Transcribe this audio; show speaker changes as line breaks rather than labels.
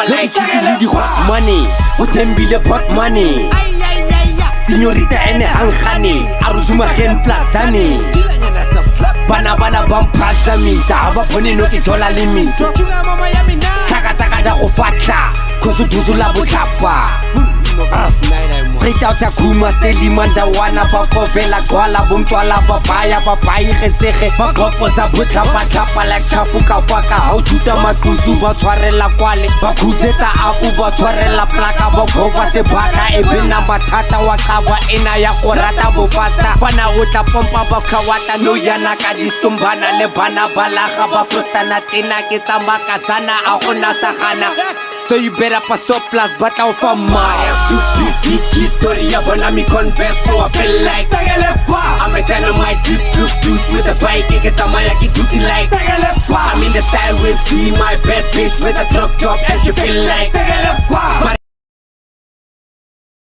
tlapa like Chitsi di hot money o tembile pot money Signorita ene hangani aruzuma gen plazani Bana bampazami Sahaba pone no itola limito Kaka da go fatla Koso duzula botlapa Straight out ya Kuma Steli Mandawana Bakovela Gwala Bomtwala Babaya Babayi Gesege Bakopo sa botlapa like Chafuka Faka How tuta matuzu ba tshwarela kwale Ba khusetsa apu ba tshwarela plaka Ba khova sebaka ebena mathata wa kaba ena ya korata bo fasta Bana o tla pompa ba khawata no yana ka distumbana le bana balaga ba frostana tena ke tsamakazana a gona sagana So you better pass up plus but out for my I have to please deep story up and me confess so I feel like I'm a dynamite deep look with a bike get a mayaki duty like I'm in the style with see my bad bitch with a truck top and she feel like